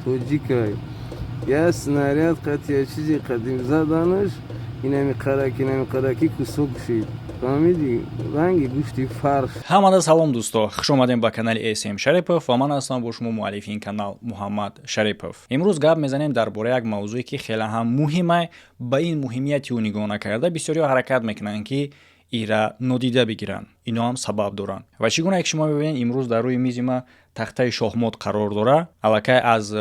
توجیکای یا снаряд قطع یا چیزی قدیم زدنش اینمی قرکی کسوک شید فهمیدی رنگی گوشتی فرش. ҳамада салом дӯсто, хуш омадем ба канали ASM Шарипов ва ман ҳастам бо шумо муаллифи ин канал Муҳаммад Шарипов. Имрӯз гап мезанем дар бораи як мавзӯе ки хеле ҳам муҳима. Ба ин муҳимияти ӯ нигоҳ накарда бисёриҳо ҳаракат мекунанд ки ира нодида бигиранд. Ино ҳам сабаб доранд. Ва чӣ гуна ки шумо мебинед имрӯз дар рӯи мизи ма тахтаи шоҳмот қарор дора. Аллакай аз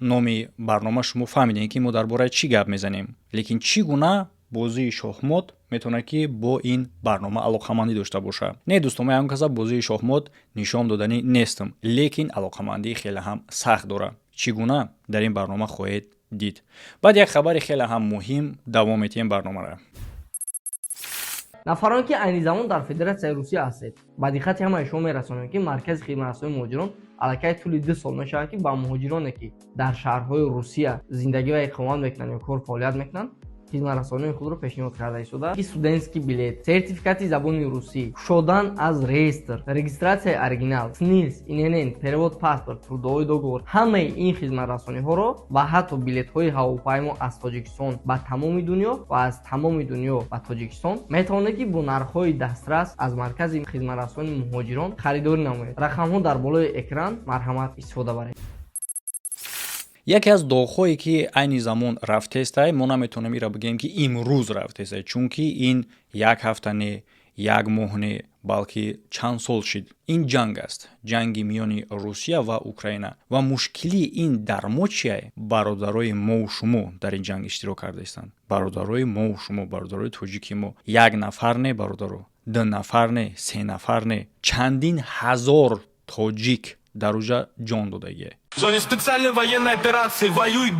номи барнома шумо фаҳмидем ки мо дар бораи чӣ гап мезанем. Лекин чӣ гуна бозии шоҳмот метавонад ки бо ин барнома алоқамандӣ дошта боша. Не дӯстон, ман ягон каса бозии шоҳмот нишон доданӣ нестам, лекин алоқамандии хеле ҳам сахт дора. Чӣ гуна дар ин барнома хоҳед дид. Баъд як хабари хеле ҳам муҳим давом метиҳем барномаро. нафароне ки айни замон дар Федератсияи Русия ҳастед, ба диққати ҳамаи шумо мерасонем ки маркази хидматрасони муҳоҷирон аллакай тӯли 2 сол мешавад ки ба муҳоҷироне ки дар шаҳрҳои Русия зиндагӣ ва иқомат мекунанд ё кор фаъолият мекунанд хидматрасониҳои худро пешниҳод карда истода ки студентский билет, сертификати забони русӣ, кушодан аз реестр, регистратсияи оригинал, СНИЛС, ИНН, перевод паспорт, трудовой договор, ҳамаи ин хидматрасониҳоро ва ҳатто билетҳои ҳавопаймо аз Тоҷикистон ба тамоми дунё ва аз тамоми дунё ба Тоҷикистон метавонед ки бо нархҳои дастрас аз маркази хидматрасони муҳоҷирон харидорӣ намоед. Рақамҳо дар болои экран, марҳамат, истифода баред. Яке аз доғҳое ки айни замон рафтестай, мо наметавонем ира бигӯем ки имрӯз рафтестай, чунки ин як ҳафта не, як моҳ не, балки чанд сол шид. Ин ҷанг аст, ҷанги миёни Русия ва Украина. Ва мушкили ин дар мо чияе? Бародарои мову шумо дар ин ҷанг иштирок кардаистанд. Бародарои мову шумо, бародарои тоҷики мо. Як нафар не бародаро, 2 нафар не, 3 нафар не, чандин ҳазор тоҷик дар уҷа ҷон додагие. В зоне специальной военной операции воюет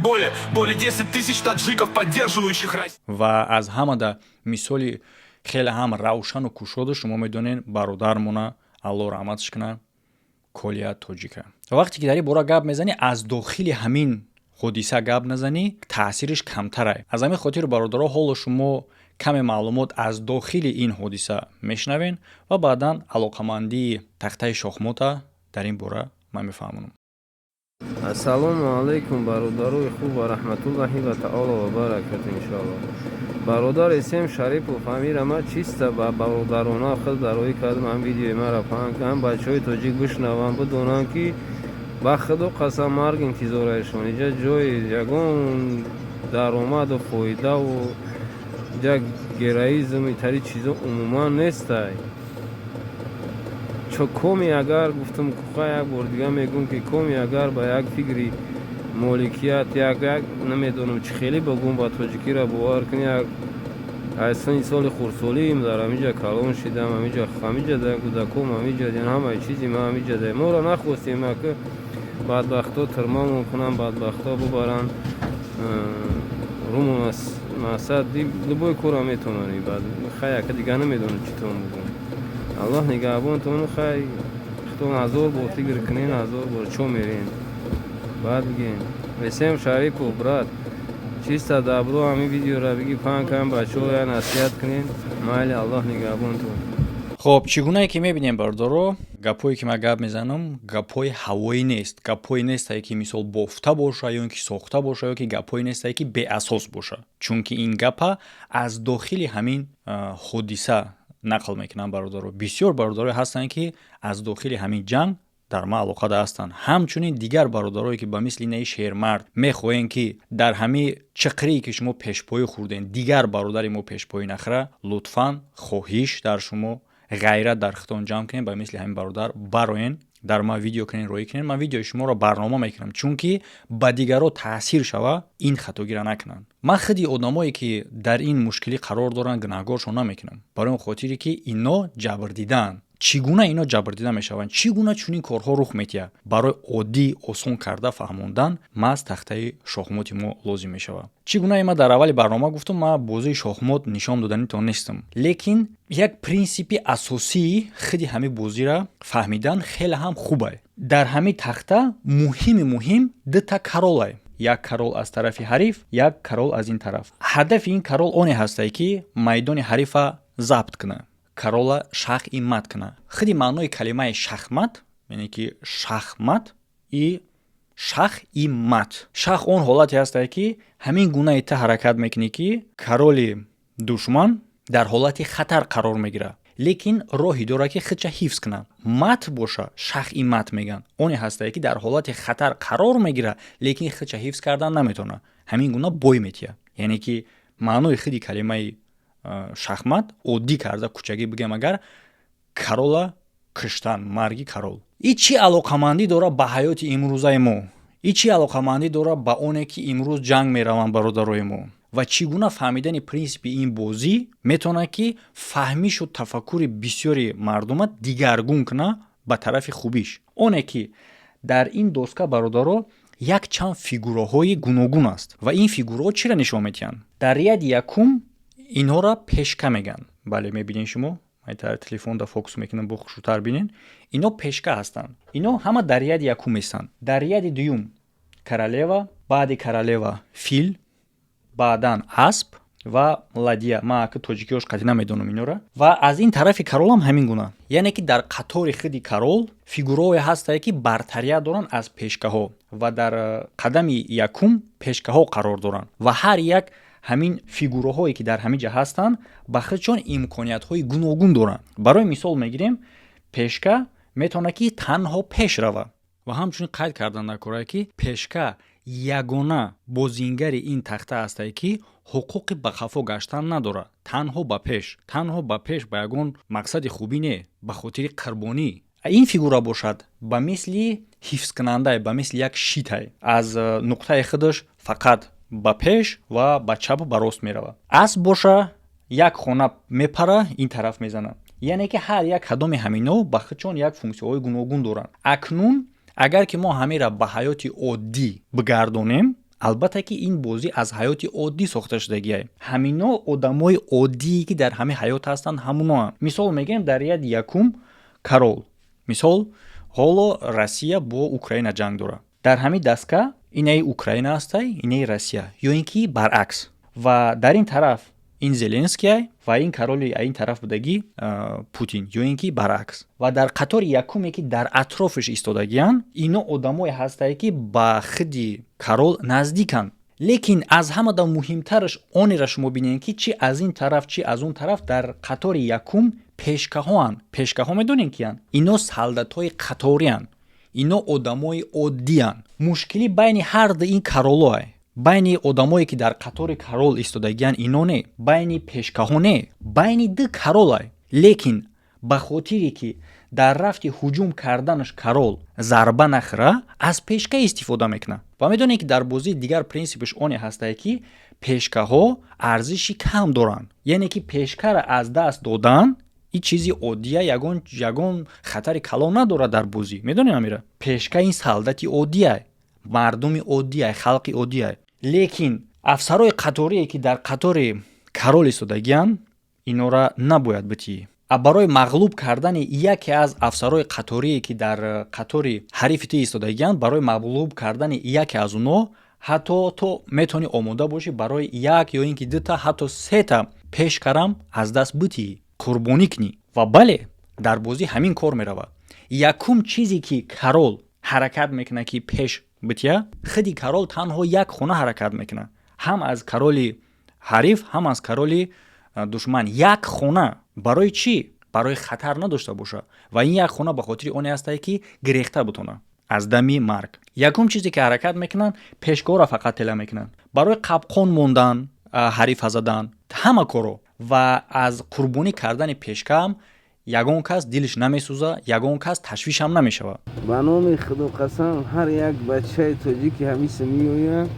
более 10 тысяч таджиков, поддерживающих Россию. Ва аз ҳамада мисоли хеле ҳам равшану кушода шумо медонед бародармона Алло раҳматш куна Колия тоҷика. Вақте ки дар ин бора гап мезанӣ, аз дохили ҳамин ҳодиса гап назанӣ, таъсириш камтарай. Аз ҳамин хотир бародаро, ҳоло шумо каме маълумот аз дохили ин ҳодиса мешнавен ва баъдан алоқамандии тахтаи шоҳмота дар ин бора ман мефаҳмонам. Ассалому алайкум бародарои хуб ва раҳматуллаҳи ва таъола ва баракат иншоалло. Бародар ASM Шарипов ҳамира ма чиста ба бародарона хил дарои кардам ҳам видеои маро паҳн ҳам бачаҳои тоҷик бишнаванд бидонанд ки ба худо қасам марг интизораашон иҷа ҷои ягон даромаду фоидаву як героизми тари чизо умуман нестай. чо коми агар гуфтам куха як бор дига мегӯм ки коми агар ба як фикри моликият як намедонам чӣ хеле багӯм ба тоҷикиро бовар кунӣ як айсани соли хурдсолиим дар ҳамиҷа калон шидам ҳамиҷа дар кӯдаком ҳамиҷа ҳамаи чизи ма ҳамиҷа дар моро нахостем ки бадбахто тирмамон кунам бадбахто бубаранд румон масад любой кора метавонӣ хаяка дига намедонам чӣ тавон бигӯм. аллоҳ нигаҳбонтон хай хитон 1000 бор фикр кунен 1000 бор чо мерен баъд бигем ASM Шарипов брат чиста дабро ҳамин видеоро биги паҳн кан бачаҳо я насиҳат кунен майли аллоҳ нигаҳбонтон. Хоб, чӣ гунае ки мебинем бародаро, гапҳое ки ман гап мезанам гапҳои ҳавоӣ нест. Гапҳое нестае ки мисол бофта боша ё ин ки сохта боша ё ки гапҳое нестае ки беасос боша. Чунки ин гапа аз дохили ҳамин ҳодиса нақл мекунам бародаро. Бисёр бародарое ҳастанд ки аз дохили ҳамин ҷанг дар ма алоқада ҳастанд. Ҳамчунин дигар бародарое ки ба мисли наи шермард мехоҳем ки дар ҳамин чиқрие ки шумо пешпоӣ хурден дигар бародари мо пешпоӣ нахӯра, лутфан хоҳиш дар шумо ғайрат дар хитон ҷамъ кунед, ба мисли ҳамин бародар бароен дар ман видео кунен, роӣ кунен. Ман видеои шуморо барнома мекунам, чунки ба дигаро таъсир шава ин хатогира накунанд. Ман худи одамое ки дар ин мушкилӣ қарор доранд гунаҳгоршон намекунам, барои он хотире ки ино ҷабр дидаанд. чӣ гуна ино ҷабр дида мешаванд, чӣ гуна чунин корҳо рух метиҳад. Барои оддӣ осон карда фаҳмондан маҳз тахтаи шоҳмоти мо лозим мешавад. Чӣ гуна ма дар аввали барнома гуфтам, ман бозии шоҳмот нишон доданитон нестам, лекин як принсипи асосии худи ҳамин бозиро фаҳмидан хеле ҳам хубе. Дар ҳамин тахта муҳим 2 каролай, як карол аз тарафи ҳариф, як карол аз ин тараф. ҳадафи ин карол оне ҳастае ки майдони ҳарифа забт кунад, карола шахи мат кунад. Худи маънои калимаи шахмат, яъне ки шахмат и шах и мат. Шах он ҳолате ҳастае ки ҳамин гуна та ҳаракат мекунӣ ки кароли душман дар ҳолати хатар қарор мегира, лекин роҳи дора ки худша ҳифз кунад. Мат боша, шах и мат меган. оне ҳастае ки дар ҳолати хатар қарор мегира, лекин худша ҳифз кардан наметавона. ҳамин гуна бой метия. яъне ки маънои худи калимаи шахмат оддӣ карда кӯчагӣ бигем агар карола киштан, марги карол. И чӣ алоқамандӣ дора ба ҳаёти имрӯзаи мо? И чӣ алоқамандӣ дора ба оне ки имрӯз ҷанг мераванд бародарои мо? ва чӣ гуна фаҳмидани принсипи ин бозӣ метавонад ки фаҳмишу тафаккури бисёри мардума дигаргун куна ба тарафи хубиш. оне ки дар ин доска бародаро як чанд фигураҳои гуногун аст ва ин фигураҳо чиро нишон медиҳанд? Дар рияди якум инҳоро пешка меган. бале, мебинед шумо? Тар телефон да фокус мекунам бо хушутар бинен. Ино пешка ҳастанд. Ино ҳама дар рияди якум ҳастанд. Дар рияди дуюм королева, баъди королева фил, баъдан асп ва ладия. Ман ака тоҷикиёш қати намедонам инора. Ва аз ин тарафи корол ҳам ҳамин гуна. Яъне ки дар қатори худи корол фигураҳое ҳастае ки бартария доранд аз пешкаҳо ва дар қадами якум пешкаҳо қарор доранд. Ва ҳар як ҳамин фигураҳое ки дар ҳамин ҷа ҳастанд ба худшон имкониятҳои гуногун доранд. барои мисол мегирем, пешка метавонад ки танҳо пеш рава ва ҳамчунин қайд кардан дар корае ки пешка ягона бозингари ин тахта ҳастае ки ҳуқуқи ба хафо гаштан надорад. танҳо ба пеш ба ягон мақсади хубӣ не, ба хотири қурбонӣ. ин фигура бошад ба мисли ҳифзкунандаe, ба мисли як шитае, аз нуқтаи худаш фақат ба пеш ва ба чапу ба рост мерава. Асп боша, як хона мепара, ин тараф мезана. яъне ки ҳар як кадоми ҳамино ба худшон як функсияҳои гуногун доранд. акнун агар ки мо ҳамеро ба ҳаёти оддӣ бигардонем, албатта ки ин бозӣ аз ҳаёти оддӣ сохта шудагиае. ҳамино одамои оддие ки дар ҳамин ҳаёт ҳастанд ҳамуноанд. мисол мегӯем дар рияди якум корол. мисол ҳоло Россия бо Украина ҷанг дорад. дар ҳамин дастка инаи Украина ҳастай, инаи Россия, ё ин ки баръакс. ва дар ин тараф ин Зеленский ва ин короли ин тараф будагӣ Путин, ё ин ки баръакс. ва дар қатори якуме ки дар атрофиш истодагиянд, ино одамое ҳастае ки ба худи корол наздиканд. лекин аз ҳамада муҳимтараш онеро шумо бинед ки чи аз ин тараф, чи аз он тараф дар қатори якум пешкаҳоанд. пешкаҳо медонед киянд? ино солдатҳои қаторианд. ино одамои оддиянд. мушкилӣ байни ҳар ду ин королоае. байни одамое ки дар қатори корол истодагиянд ино не, байни пешкаҳо не, байни ду королае. лекин ба хотире ки дар рафти ҳуҷум карданаш корол зарба нахӯра, аз пешка истифода мекунад. ва медонед ки дар бозии дигар принсипиш оне ҳастае ки пешкаҳо арзиши кам доранд. яъне ки пешкаро аз даст додан ин чизи оддия, ягон хатари калон надорад дар бозӣ. медонед амира? пешка ин солдати оддияе, мардуми оддияе, халқи оддияе. лекин афсарои қаторие ки дар қатори корол истодагиянд, инора набояд битӣ. барои мағлуб кардани яке аз афсарои қаторие ки дар қатори ҳарифи ту истодагиянд, барои мағлуб кардани яке аз оно ҳатто то метавонӣ омода бошӣ барои як ё ин ки дута, ҳатто сета пешкарам аз даст битӣ, қурбонӣ кунӣ. ва бале, дар бозӣ ҳамин кор мерава. якум чизе ки корол ҳаракат мекунад ки пеш бития, худи корол танҳо як хона ҳаракат мекунад. ҳам аз короли ҳариф, ҳам аз короли душман. як хона. барои чӣ? барои хатар надошта боша. ва ин як хона ба хотири оне ҳастае ки гирехта бутона аз дами марг. ягум чизе ки ҳаракат мекунанд, пешкаҳоро фақат тела мекунанд. барои қабқон мондан, ҳарифа задан, ҳама коро. ва аз қурбонӣ кардани пешкаам ягон кас дилиш намесӯза, ягон кас ташвишам намешава. ба номи худо қасам, ҳар як бачаи тоҷики ҳамиса меояд,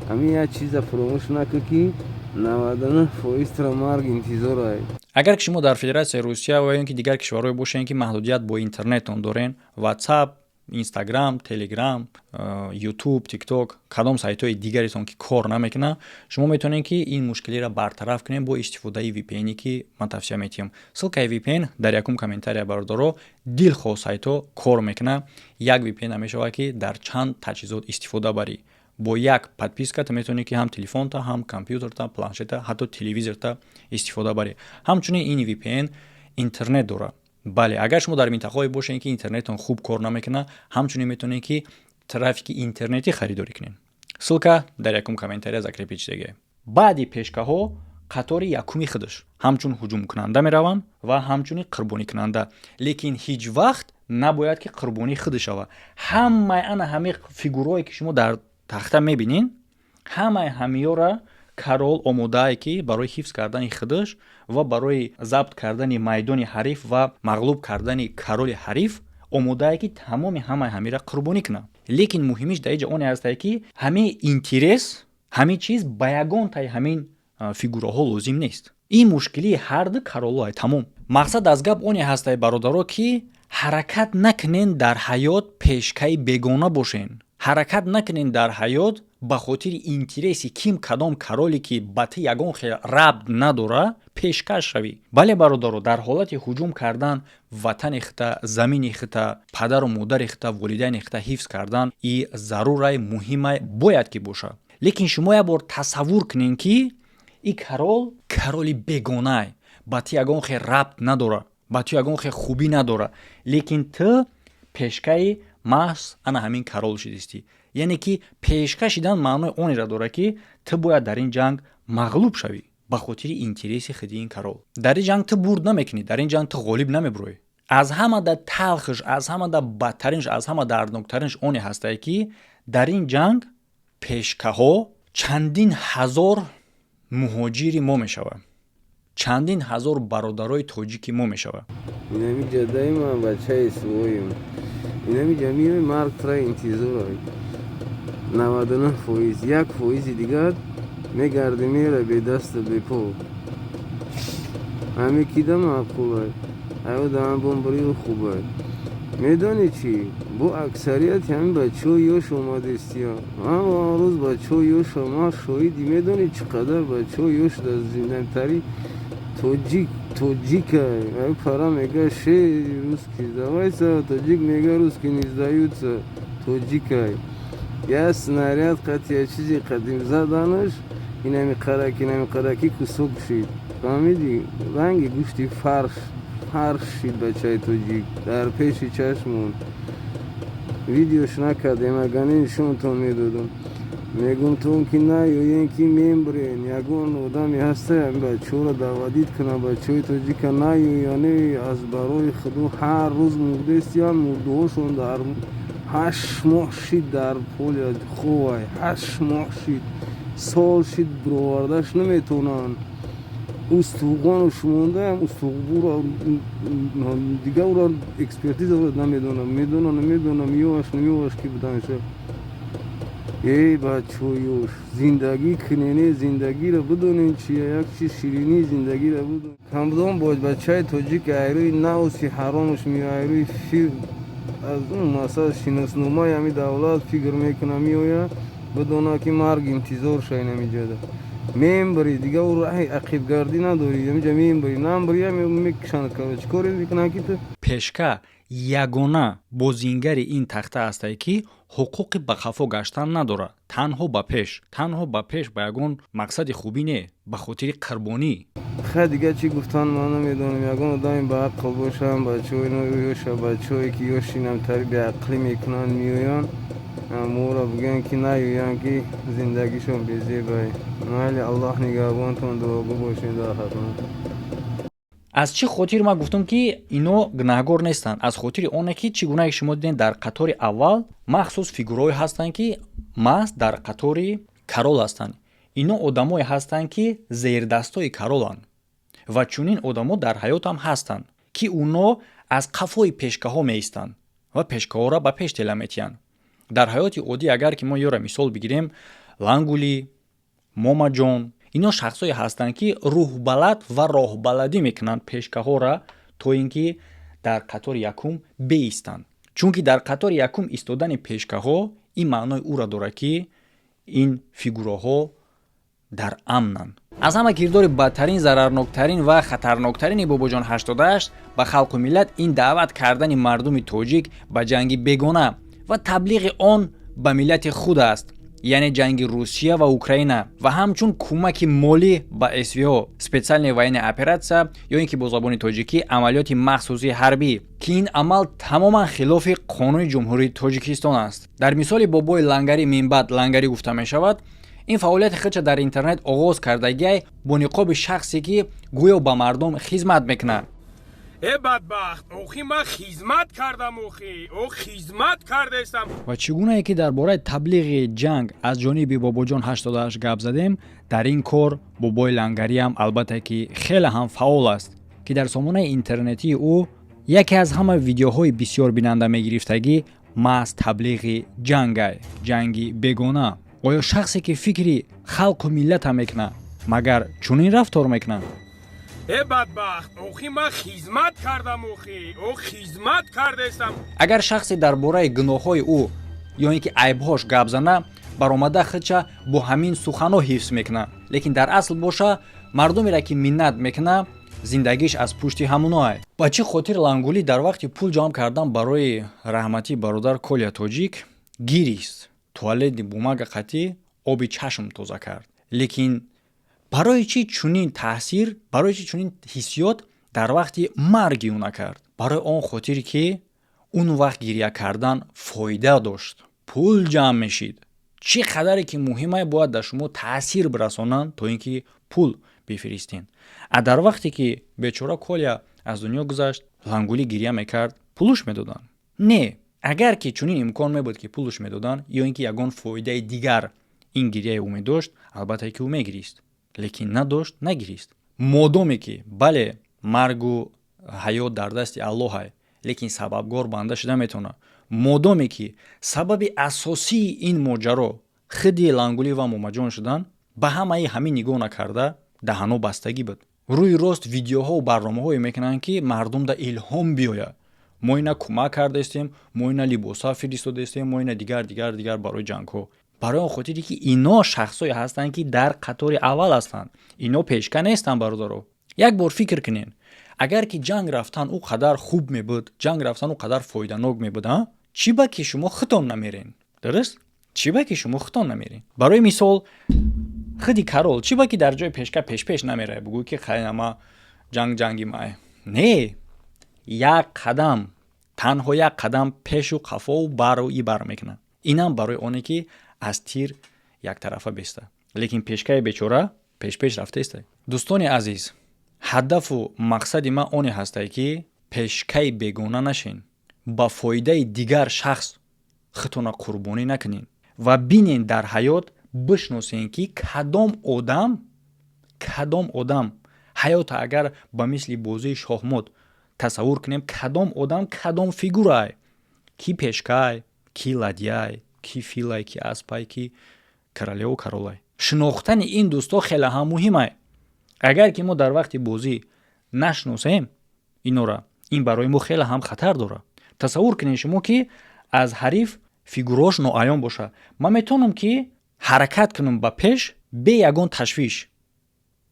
ҳамин як чиза фуромӯш накун ки 99% марг интизор ай. агар ки шумо дар Федератсияи Русия ва ё ин ки дигар кишварҳое бошед ки маҳдудият бо интернетон дорен, WhatsApp, Instagram, Telegram, YouTube, TikTok, кадом сайтҳои дигаретон ки кор намекунад, шумо метавонед ки ин мушкилиро бартараф кунед бо истифодаи VPN ки ман тавсия метиҳам. ссилкаи VPN дар якум комментария бародаро. дилхоҳ сайтҳо кор мекунад. як VPN мешавад ки дар чанд таҷҳизот истифода барӣ. бо як подписка та метавонед ки ҳам телефонта, ҳам компютерта, планшета, ҳатто телевизорта истифода барӣ. ҳамчунин ин VPN интернет дорад. бале, агар шумо дар минтақаҳое бошед ки интернетон хуб кор намекунад, ҳамчунин метавонед ки трафики интернетӣ харидорӣ кунед. Ссилка дар якум комментария закрепичтеги. баъди пешкаҳо қатори якуми худаш ҳамчун ҳуҷумкунанда мераванд ва ҳамчуни қурбонӣкунанда, лекин ҳеҷ вақт набояд ки қурбонӣ худ шава. ҳамаи ана ҳамаи фигурое ки шумо дар тахта мебинед, ҳамаи ҳамиёра Карол омодае ки барои ҳифз кардани худаш ва барои забт кардани майдони ҳариф ва мағлуб кардани Кароли ҳариф омодае ки тамоми ҳамаи ҳамира қурбонӣ кунад. Лекин муҳимиш дар ин ҷо оне ҳастае ки ҳамаи интерес, ҳамаи чиз ба ягон таи ҳамин фигураҳо лозим нест. Ин мушкилии ҳарду Каролое тамом. Мақсад аз гап оне ҳастае бародаро ки ҳаракат накунен дар ҳаёт пешкаи бегона бошен. ҳаракат накунен дар ҳаёт ба хотири интереси ким кадом Кароле ки ба ту ягон хел рабт надора пешкаш шавӣ. Бале бародаро, дар ҳолати ҳуҷум кардан ватани худа, замини худа, падару модари худа, волидайни худа ҳифз кардан и зарурай, муҳимай бояд ки боша. Лекин шумо як бор тасаввур кунед ки и Кароли бегонае, ба ту ягон хел рабт надора, ба ту ягон хел хубӣ надора, лекин ту пешкаи маҳз ана ҳамин Карол шидистӣ. яъне ки пешка шидан маънои онеро дорад ки ту бояд дар ин ҷанг мағлуб шавӣ ба хотири интереси худи ин Карол. Дар ин ҷанг ту бурд намекунӣ, дар ин ҷанг ту ғолиб намебуроӣ. аз ҳамада талхш, аз ҳамада бадтаринш, аз ҳама дардноктаринш оне ҳастае ки дар ин ҷанг пешкаҳо чандин ҳазор муҳоҷири мо мешавад, чандин ҳазор бародарои тоҷики мо мешавад. инами ҷадаи ман бачаи суоим, инами ҷамиаи марг тра интизорай 99%, 1% дигар мегарди мера бедасту бепо. ҳами кида маъқулай, аё дан бомбарию хубай. медони чӣ? Бо аксарияти ҳамин бачаҳои ёш омадистиё. ман рӯз бачаҳои ёша ман шоҳиди медони чӣ қадар бачаҳои ёш дар зиндантари тоҷикай. ай пара мега ше русский, давайса тоҷик мега русский не сдаются, тоҷикай. я снаряд қати я чизи қадим заданаш, инами қараки кусок шид. фаҳмидӣ? ранги гӯшти фарш шид бачаи тоҷик дар пеши чашмон. видеош накардем, агани нишонтон медодам. мегум тон ки наёен ки мембурен, ягон одаме ҳастае бачаҳоро даъватит кунад, бачаҳои тоҷика наёяне аз барои худо ҳар рӯз мурдестиан, мурдаҳошон дар 8 моҳ шид дар поли ховай, 8 моҳ шид, сол шид бировардаш наметонанд. устуғону шумондаам устуғбуро дига уро экспертиза намедонам ёаш ки буданша. эй бачаҳои ёш, зиндагӣ кунене, зиндагиро бидонем чия, як чиз ширинии зиндагиро бидонем. камбудон бош бачаи тоҷик айрӯи навси ҳаромаш меайрӯи аз масъала шиносномаи ҳами давлат фикр мекуна меоя, бидона ки марг интизор шай намеҷада. мембари дига уро ақибгардӣ надорӣ, ҳамиҷа мембари намбария мекушанд кара чикоре мекунанд ки ту. пешка ягона бозингари ин тахта ҳастае ки ҳуқуқи ба қафо гаштан надорад. танҳо ба пеш ба ягон мақсади хубӣ не, ба хотири қурбонӣ. хай дига чӣ гуфтан ман намедонам. ягон одами баақл бошанд, бачаҳои ёша, бачаҳое ки ёши намтари беақлӣ мекунанд меоянд, амора бигӯянд ки наёянд ки зиндагишон безебай. майли аллоҳ нигаҳбонтон дуогӯ бошед дар хатман. аз чӣ хотир ман гуфтам ки ино гунаҳгор нестанд? аз хотири оне ки чӣ гуна шумо дидед дар қатори аввал махсус фигурҳое ҳастанд ки маҳз дар қатори Карол ҳастанд. ино одамое ҳастанд ки зердастои Кароланд ва чунин одамо дар ҳаётам ҳастанд ки уно аз қафои пешкаҳо меистанд ва пешкаҳоро ба пеш тела метиҳанд. дар ҳаёти оддӣ агар ки мо ёра мисол бигирем, Лангули, Момаҷон, ино шахсое ҳастанд ки рӯҳбалад ва роҳбаладӣ мекунанд пешкаҳоро то ин ки дар қатори якум беистанд. чунки дар қатори якум истодани пешкаҳо ин маънои уро дорад ки ин фигураҳо дар амнанд. аз ҳама кирдори бадтарин, зарарноктарин ва хатарноктарини Бобоҷон 88 ба халқу миллат ин даъват кардани мардуми тоҷик ба ҷанги бегона ва таблиғи он ба миллати худ аст. یعنی جنگ روسیه و اوکراین و همچون کمک مالی به SVO специальная военная операция یا اینکه با زبان تاجیکی عملیات مخصوصی حربی که این عمل تماما خلاف قانون جمهوری تاجیکستان است. در مثال بابای لنگری منبعد لنگری گفته می شود این فعالیت خودش در اینترنت آغاز کردگی با نقاب شخصی که گویا به مردم خدمت میکنه. ای بدبخت اوخی من خدمت کردم او خدمت کردستم. و چگونه ای که درباره تبلیغ جنگ از جانب باباجان 88 گپ زدیم در این کار بابای لنگری هم البته که خیلی هم فعال است که در سامانه اینترنتی او یکی از همه ویدیوهای بسیار بیننده میگرفتگی محض تبلیغ جنگی بگونه. آیا شخصی که فکری خلق و ملت هم میکنه مگر چنین رفتار میکنه؟ ای بدبخت اوخی من خدمت کردم او خدمت کردستم. اگر شخصی درباره گناههای او یا اینکه عیبهاش گپ زنه برآمده خودش با همین سخنا حفظ میکنه، لیکن در اصل باشه مردمی را که منت میکنه زندگیش از پشت هموناه. با چه خاطر لنگولی در وقتی پول جمع کردن برای رحمتی برادر کولیا تاجیک گیریست توالت بوماگ قطعی آبی چشم توزه کرد، لیکن برای چی چنین تاثیر برای چی چنین حسیات در وقتی مرگی اون کرد؟ برای آن خاطری که اون وقت گریه کردن فایده داشت، پول جمع میشید. چی قدری که مهمه باید در شما تاثیر برسانن تا اینکه پول بفرستین. در وقتی که بیچاره کولیا از دنیا گذشت لنگولی گریه میکرد پولش میدادن؟ نه، اگر که چنین امکان میبود که پولش میدادن یا اینکه یگان فایده دیگر این گریه او میداشت البته که او میگریست، لیکن نداشت نگریست. مادامی که بله مرگ و حیات در دست الله لیکن سببگار بنده شده میتونه، مادامی که سبب اساسی این ماجرا خودی لنگولی و مومجان شدن به همه همین نگاه نکرده دهنو بستگی بود. روی راست ویدیوها و برنامه‌های میکنن که مردم دا الهام بیاید. ما اینا کمک کردیم، ما اینا لباسا فرستادیم، ما اینا دیگر برای جنگ ها. برای آن خاطری که اینا شخصایی هستن که در قطار اول هستن، اینا پیشکش نیستن برادرو. یک بار فکر کنین اگر که جنگ رفتن او قدر خوب می بود، جنگ رفتن او قدر فایده ناک می بود، چی با که شما خودتون نمیرین؟ درست؟ چی با که شما خودتون نمیرین؟ برای مثال خودی کارول چی با که در جای پیش نمیره بگو که خیلی ما جنگی مای. نه، یک قدم تنها یک قدم پیش و قفا و بر میکنه. اینم برای اونه که از تیر یک طرفه بیسته، لیکن پیشکای بیچاره پیش رفته است. دوستان عزیز، هدف و مقصد ما اونه هسته که پیشکای بیگانه نشین، با فایده دیگر شخص خودتون قربانی نکنین و بینین در حیات بشناسین که کدام آدم حیات اگر با مثل بازی شахمат تصور کنیم کدام آدم کدام فیگورای، کی پیشکای، کی ладьяй، کی филай، کی аспай، کی королева королай. شناختن این دوستا خیلی هم مهمه. اگر که ما در وقت بازی نشناسیم اینا را، این برای ما خیلی هم خطر داره. تصور کنین شما که از حریف فیگوراش ناعیان باشه، من میتونم که حرکت کنم به پیش به یگان تشویش.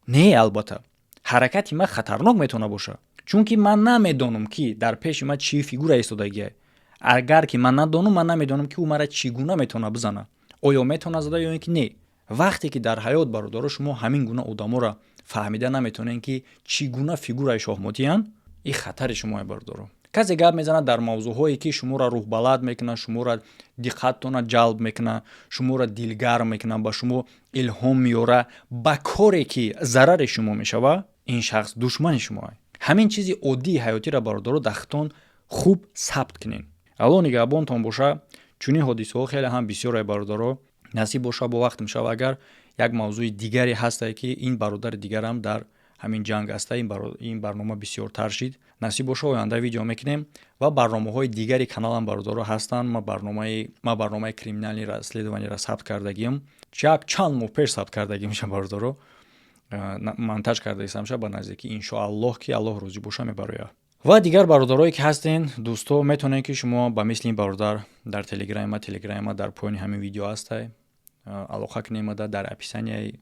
نه، البته حرکتی من خطرناک میتونه باشه، چون که من نمیدونم که در پیش من چی فیگور ایستادگیه. اگر که من ندونم من نمیدونم که او مرا چگونه میتونه بزنه، آیا میتونه زده یا اینکه نه. وقتی که در حیات برادر شما همین گونه آدما را فهمیده نمیتونین که چگونه فیگورای شахматی ان، این خطر شما برادر. کسی گپ میزنه در موضوعهایی که شما را روح بلد میکنه، شما را دقتتون جلب میکنه، شما را دلگرم میکنه، با شما الهام میاره با کاری که ضرر شما میشوه، این شخص دشمن شما. همین چیزی عادی حیاتی را برادر دختون خوب ثبت کنین. الان نگهبانتون باشه، چونین حادثه ها خیلی هم بسیار برادر نصیب باشه با وقت میشه. اگر یک موضوع دیگری هسته که این برادر دیگر هم در همین جنگ هسته، این برنامه بسیار ترشید نصیب باشه آینده ویدیو میکنیم و برنامه های دیگری کانال هم برادر هستن. ما برنامه کریمینالی را اسلیدوانی را ثبت کردگیم، چند ماه پیش ثبت کردگیم میشه برادر مونتاژ کرده ایستم با نزدیکی ان شاء الله که الله روزی باشه میبره. و دیگر برادرایی که هستین دوستو میتونین که شما با مثل این برادر در تلگرام در پایین همین ویدیو هسته علاقه کنیم، در اپیسانی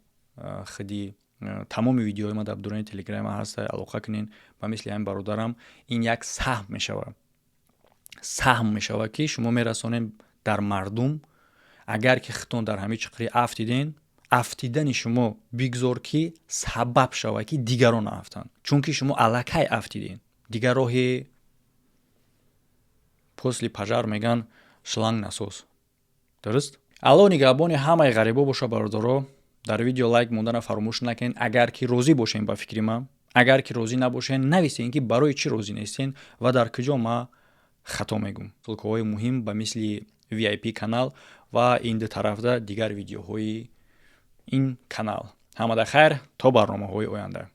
خودی تمام ویدیوهای ما در دوران تلگرام هسته علاقه کنین. با مثل این برادرم این یک سهم میشوه که شما میرسونین در مردم агар ки хитон дар ҳамин чиқри афтиден, афтидани шумо бигзор ки сабаб шава ки дигарон афтанд, чунки шумо аллакай афтиден. дигар роҳи после пожар меган шланг насос. дуруст? алло нигаҳбони ҳамаи ғарибо боша бародаро. дар видео лайк мондана фаромӯш накунед. агар ки розӣ бошен ба фикри ман, агар ки розӣ набошен нависен ки барои чӣ розӣ нестен ва дар куҷо ма хато мегум. сулкаҳои муҳим ба мисли VIP канал ва инди тарафда дигар видеоҳои ин канал. ҳамада хайр то барномаҳои оянда.